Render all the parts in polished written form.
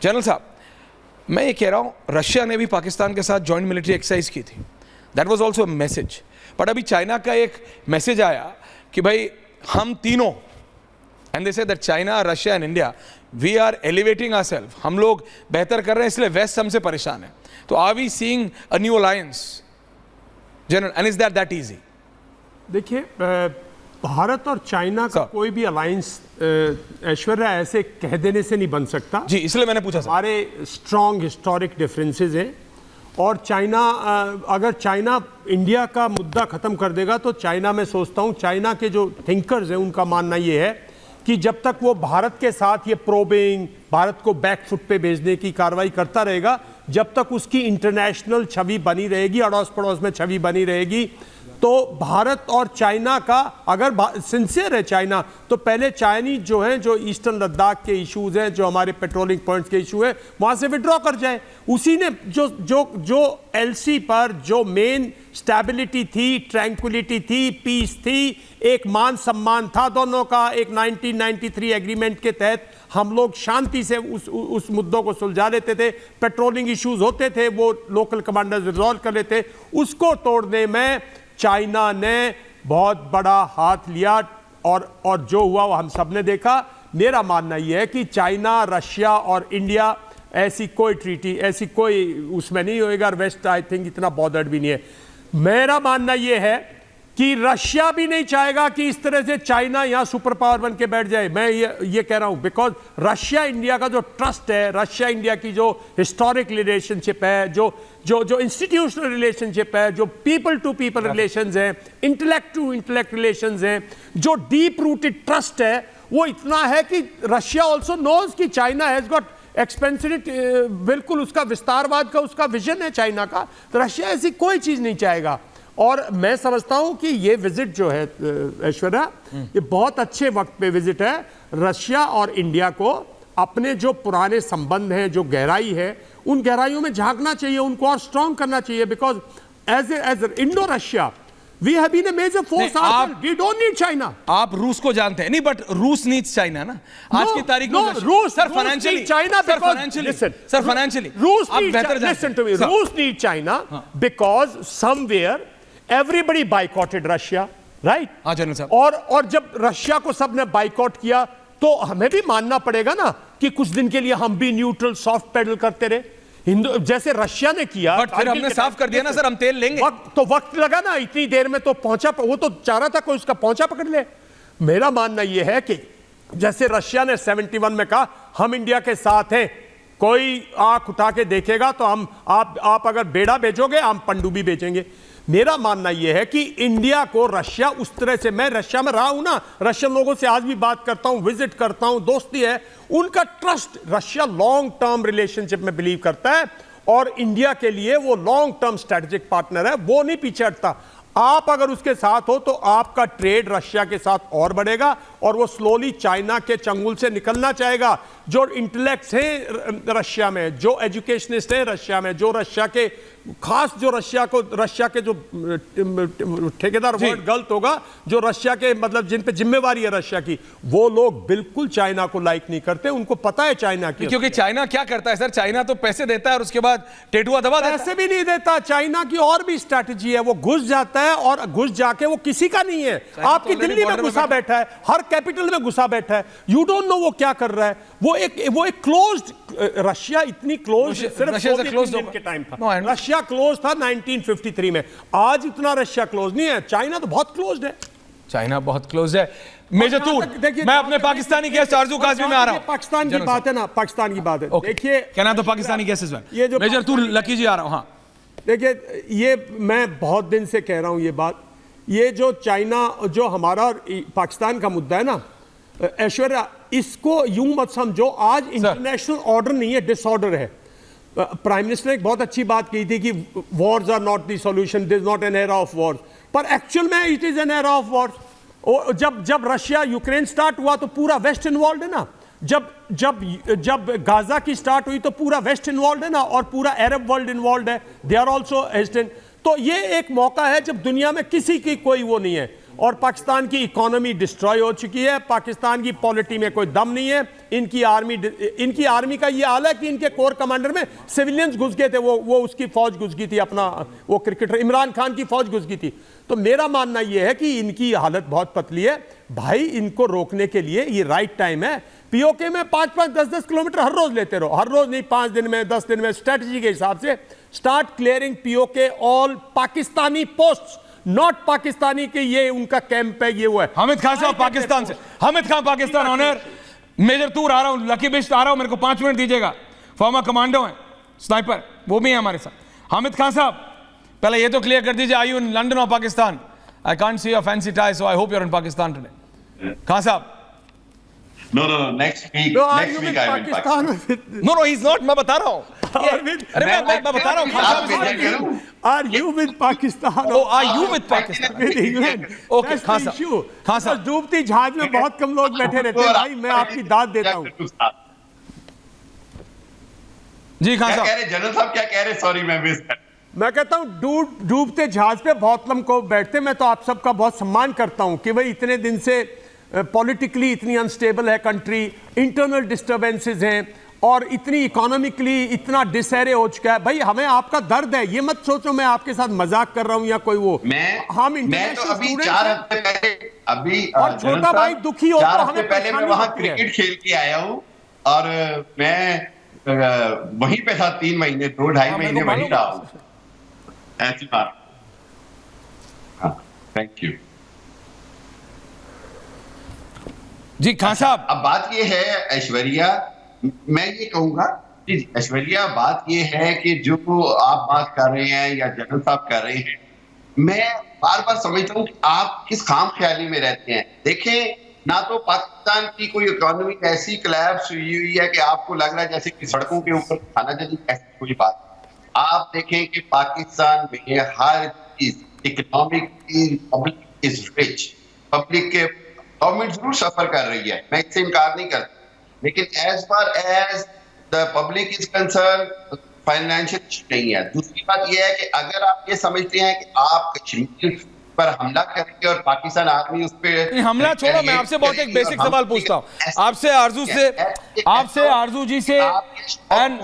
General साहब, मैं ये कह रहा हूँ, रशिया ने भी पाकिस्तान के साथ जॉइंट मिलिट्री एक्सरसाइज की थी, that was also message. But अभी चाइना का एक मैसेज आया कि भाई हम तीनों, and they say that China, Russia and India, we are elevating ourselves, हम लोग बेहतर कर रहे हैं, इसलिए वेस्ट हमसे परेशान है। तो are we seeing a new alliance general, and is that easy? देखिए, भारत और चाइना का कोई भी अलायंस ऐश्वर्या ऐसे कह देने से नहीं बन सकता जी, इसलिए मैंने पूछा। हमारे स्ट्रॉन्ग हिस्टोरिक डिफरेंसेस हैं, और चाइना, अगर चाइना इंडिया का मुद्दा ख़त्म कर देगा तो चाइना, मैं सोचता हूँ चाइना के जो थिंकर्स हैं उनका मानना ये है कि जब तक वो भारत के साथ ये प्रोबिंग, भारत को बैकफुट पे भेजने की कार्रवाई करता रहेगा, जब तक उसकी इंटरनेशनल छवि बनी रहेगी, अड़ोस पड़ोस में छवि बनी रहेगी, तो भारत और चाइना का, अगर सिंसियर है चाइना, तो पहले चाइनीज जो हैं, जो ईस्टर्न लद्दाख के इश्यूज हैं, जो हमारे पेट्रोलिंग पॉइंट्स के इशू है, वहाँ से विड्रॉ कर जाए। उसी ने जो एलसी पर जो मेन स्टेबिलिटी थी, ट्रैंक्विलिटी थी, पीस थी, एक मान सम्मान था दोनों का, एक 1993 एग्रीमेंट के तहत हम लोग शांति से उस मुद्दों को सुलझा लेते थे, पेट्रोलिंग इश्यूज होते थे वो लोकल कमांडर्स रिजॉल्व कर लेते, उसको तोड़ने में चाइना ने बहुत बड़ा हाथ लिया, और जो हुआ वो हम सब ने देखा। मेरा मानना यह है कि चाइना, रशिया और इंडिया, ऐसी कोई ट्रीटी, ऐसी कोई उसमें नहीं होएगा, और वेस्ट आई थिंक इतना बॉदर्ड भी नहीं है। मेरा मानना यह है कि रशिया भी नहीं चाहेगा कि इस तरह से चाइना यहां सुपर पावर बन के बैठ जाए। मैं ये कह रहा हूं बिकॉज रशिया इंडिया का जो ट्रस्ट है, रशिया इंडिया की जो हिस्टोरिक रिलेशनशिप है, जो इंस्टीट्यूशनल रिलेशनशिप है, जो पीपल टू पीपल रिलेशंस है, इंटेलेक्ट टू इंटेलेक्ट रिलेशंस है, जो डीप रूटेड ट्रस्ट है, वो इतना है कि रशिया ऑल्सो नोज कि चाइना हैज गॉट एक्सपेंसिव, बिल्कुल उसका विस्तारवाद का उसका विजन है चाइना का, तो रशिया ऐसी कोई चीज नहीं चाहेगा। और मैं समझता हूं कि ये विजिट जो है ऐश्वर्या, ये बहुत अच्छे वक्त पे विजिट है। रशिया और इंडिया को अपने जो पुराने संबंध हैं, जो गहराई है, उन गहराइयों में झांकना चाहिए, उनको और स्ट्रॉन्ग करना चाहिए, because as Indo Russia we have been a major force, we don't need China. आप रूस को जानते हैं नहीं, बट रूस नीड्स चाइना ना आज की तारीख में। रूस sir financially, China, sir financially रूस need China because somewhere everybody boycotted Russia, right? हाँ जनरल साहब। और जब रशिया को सबने बाइकआउट किया तो हमें भी मानना पड़ेगा ना कि कुछ दिन के लिए हम भी न्यूट्रल सॉफ्ट पेडल करते रहे, हिंदू जैसे रशिया ने किया। बट फिर हमने साफ कर दिया ना सर, हम तेल लेंगे। वक्त लगा ना, इतनी देर में तो पहुंचा, वो तो चाह रहा था कोई उसका पहुंचा पकड़ ले। मेरा मानना यह है कि जैसे रशिया ने 71 में कहा हम इंडिया के साथ हैं, कोई आंख उठा के देखेगा तो हम, आप अगर बेड़ा बेचोगे हम पनडुब्बी बेचेंगे। मेरा मानना यह है कि इंडिया को रशिया उस तरह से, मैं रशिया में रहा हूं ना, रशियन लोगों से आज भी बात करता हूं, विजिट करता हूं, दोस्ती है, उनका trust, Russia long term relationship में बिलीव करता है, और इंडिया के लिए वो लॉन्ग टर्म स्ट्रेटेजिक पार्टनर है, वो नहीं पीछे हटता। आप अगर उसके साथ हो तो आपका ट्रेड रशिया के साथ और बढ़ेगा, और वो स्लोली चाइना के चंगुल से निकलना चाहेगा। जो इंटेलेक्ट्स हैं रशिया में, जो एजुकेशनिस्ट हैं रशिया में, जो रशिया के खास, जो रशिया के जो ठेकेदार, वर्ड गलत होगा, जो रशिया के मतलब जिन पे जिम्मेवारी है रशिया की, वो लोग बिल्कुल चाइना को लाइक नहीं करते। उनको पता है चाइना की, क्योंकि चाइना क्या करता है सर, चाइना तो पैसे देता है और उसके बाद टेटुआ दबा देता है। पैसे भी नहीं देता, चाइना की और भी स्ट्रैटेजी है, वो घुस जाता है, और घुस जाके वो किसी का नहीं है, आपकी दिल्ली में घुसा बैठा है, हर कैपिटल में घुसा बैठा है, यू डोंट नो वो क्या कर रहा है। वो एक क्लोज्ड, रशिया इतनी क्लोज सिर्फ के टाइम था, रशिया क्लोज था 1953 में, आज इतना रशिया क्लोज नहीं है। चाइना तो बहुत क्लोज है, चाइना बहुत क्लोज है। मेजर तूर, मैं अपने पाकिस्तानी गेस्ट आरजू काज़मी में आ रहा हूं। पाकिस्तान की बात है ना, पाकिस्तान की बात है। देखिए, कहना तो पाकिस्तानी गेस्ट इस बार, मेजर तूर लकी जी आ रहा हूं। हाँ देखिए, ये मैं बहुत दिन से कह रहा हूं ये बात, ये जो चाइना, जो हमारा पाकिस्तान का मुद्दा है ना ऐश्वर्या, इसको यूं मत समझो आज इंटरनेशनल ऑर्डर नहीं है, डिसऑर्डर है। प्राइम मिनिस्टर ने एक बहुत अच्छी बात की थी कि wars are not the solution, this not an era of wars, पर एक्चुअल में it is an era of wars. जब रशिया यूक्रेन स्टार्ट हुआ तो पूरा वेस्ट इन्वॉल्व है ना, जब गाजा की स्टार्ट हुई तो पूरा वेस्ट इन्वॉल्व है ना, और पूरा अरब वर्ल्ड इन्वॉल्व है, दे आर ऑल्सो हेजिटेंट। तो ये एक मौका है जब दुनिया में किसी की कोई वो नहीं है। और पाकिस्तान की इकोनॉमी डिस्ट्रॉय हो चुकी है, पाकिस्तान की पॉलिटी में कोई दम नहीं है। इनकी आर्मी का ये हाल है कि इनके कोर कमांडर में सिविलियंस घुस गए थे, वो उसकी फौज घुस गई थी, अपना वो क्रिकेटर इमरान खान की फौज घुस गई थी। तो मेरा मानना यह है कि इनकी हालत बहुत पतली है भाई, इनको रोकने के लिए ये राइट टाइम है। पीओके में 5-5, 10-10 किलोमीटर हर रोज लेते रहो, हर रोज नहीं, 5 दिन में, 10 दिन में, स्ट्रेटजी के हिसाब से start clearing PoK all Pakistani post, not Pakistani के ये उनका कैंप है, ये वो है। हामिद खान साहब पाकिस्तान से, हामिद खान पाकिस्तान ऑनर, मेजर तूर आ रहा हूं, लकी बिश्त आ रहा हूं, मेरे को 5 मिनट दीजिएगा। फॉर्मर कमांडो हैं, स्नाइपर, वो भी है हमारे साथ। हामिद खान साहब पहले ये तो क्लियर कर दीजिए, आई यू इन लंदन और Pakistan? I can't see a fancy tie, so I hope you are in Pakistan today. Khan Sahab No, next week. No, Next week I will Pakistan. No no, he is not, मैं बता रहा हूं। अरे मैं बता रहा हूं खान साहब, Are you with Pakistan? O are you with Pakistan? With England? Okay, That's Khan the Sahab, issue. Khan Sahab. बस डूबती जहाज में बहुत कम लोग बैठे रहते हैं भाई, मैं आपकी दाद देता हूं। जी खान क्या साहब, कह रहे जनरल साहब, क्या कह रहे? सॉरी मैं मिस कर। मैं कहता हूं डूबते जहाज पे बहुत कम को बैठते। मैं तो आप सबका बहुत सम्मान करता हूं कि भाई इतने दिन से पॉलिटिकली इतनी अनस्टेबल है कंट्री, इंटरनल डिस्टर्बेंसेस हैं और इतनी इकोनॉमिकली इतना डिसहरे हो चुका है। भाई हमें आपका दर्द है, ये मत सोचो मैं आपके साथ मजाक कर रहा हूं या कोई वो। हम मैं तो अभी 4 हफ्ते पहले, अभी और छोटा भाई दुखी हो तो 4 हमें हफ्ते पहले मैं वहां क्रिकेट खेल के आया हूं और मैं वहीं पे था 3 महीने, 2-2.5 महीने वहीं रहा हूं। ऐसी बात। हाँ, थैंक यू जी खान साहब। अब बात ये है ऐश्वर्या, मैं ये कहूंगा जी ऐश्वर्या, बात ये है कि जो आप बात कर रहे हैं या जनरल साहब कर रहे हैं, मैं बार बार समझता हूं कि आप किस खाम ख्याली में रहते हैं। देखें, ना तो पाकिस्तान की कोई इकोनॉमी ऐसी कोलैप्स हुई है कि आपको लग रहा है जैसे कि सड़कों के ऊपर खाना चाहिए, ऐसी कोई बात। आप देखें कि पाकिस्तान में हर चीज economic, public is rich, public के गवर्नमेंट जरूर सफर कर रही है, मैं इससे इनकार नहीं करता, लेकिन as far as the public is concern financial नहीं है। दूसरी बात यह है कि अगर आप ये समझते हैं कि आप कश्मीर पर हमला करेंगे और पाकिस्तान आर्मी उस पर हमला छोड़ो, मैं आपसे बहुत एक बेसिक सवाल पूछता हूं, आपसे आरजू जी से एंड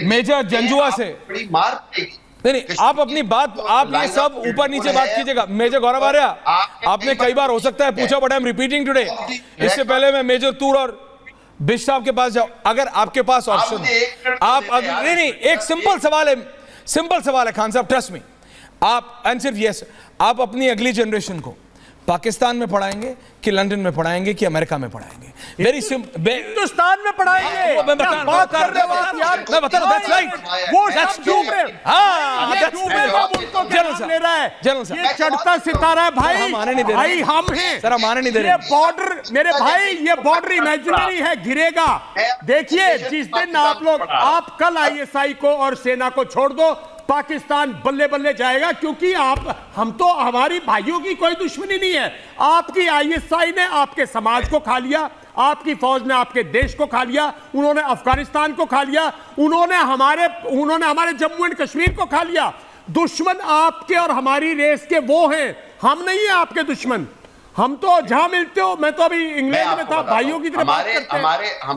मेजर जंजुआ से। बड़ी मार पड़ेगी। नहीं, आप अपनी बात, आप ये सब ऊपर नीचे बात कीजिएगा। मेजर गौरव आर्या, आपने कई बार हो सकता है पूछा, but I am repeating today. इससे पहले मैं मेजर तूर और बिश साहब के पास जाऊं, अगर आपके पास ऑप्शन, आप नहीं, एक सिंपल सवाल है खान साहब, ट्रस्ट मी, आप आंसर यस, आप अपनी अगली जनरेशन को पाकिस्तान में पढ़ाएंगे कि लंदन में पढ़ाएंगे कि अमेरिका में पढ़ाएंगे? वेरी सिंपल, हिंदुस्तान में पढ़ाएंगे। मैं बता रहा हूं, दैट्स राइट, वो सब डूब रहे हैं। हाँ, ये डूबे का मुल्कों के नाम ले रहा है। जनरल साहब, ये चढ़ता सितारा है भाई, हम आने नहीं दे रहे। भाई हम हैं सर, हम आने नहीं दे रहे। ये बॉर्डर मेरे भाई, ये बॉर्डर इमेजिनरी है, गिरेगा। देखिए जिस दिन आप कल आईएसआई को और सेना को छोड़ दो, पाकिस्तान बल्ले बल्ले जाएगा, क्योंकि हम तो, हमारी भाइयों की कोई दुश्मनी नहीं है। आपकी आईएसआई ने आपके समाज को खा लिया, आपकी फौज ने आपके देश को खा लिया, उन्होंने अफगानिस्तान को खा लिया, उन्होंने हमारे जम्मू एंड कश्मीर को खा लिया। दुश्मन आपके और हमारी रेस के वो हैं, हम नहीं है आपके दुश्मन। हम तो जहां मिलते हो, मैं तो अभी इंग्लैंड में था, भाइयों की तरह बात करते हैं।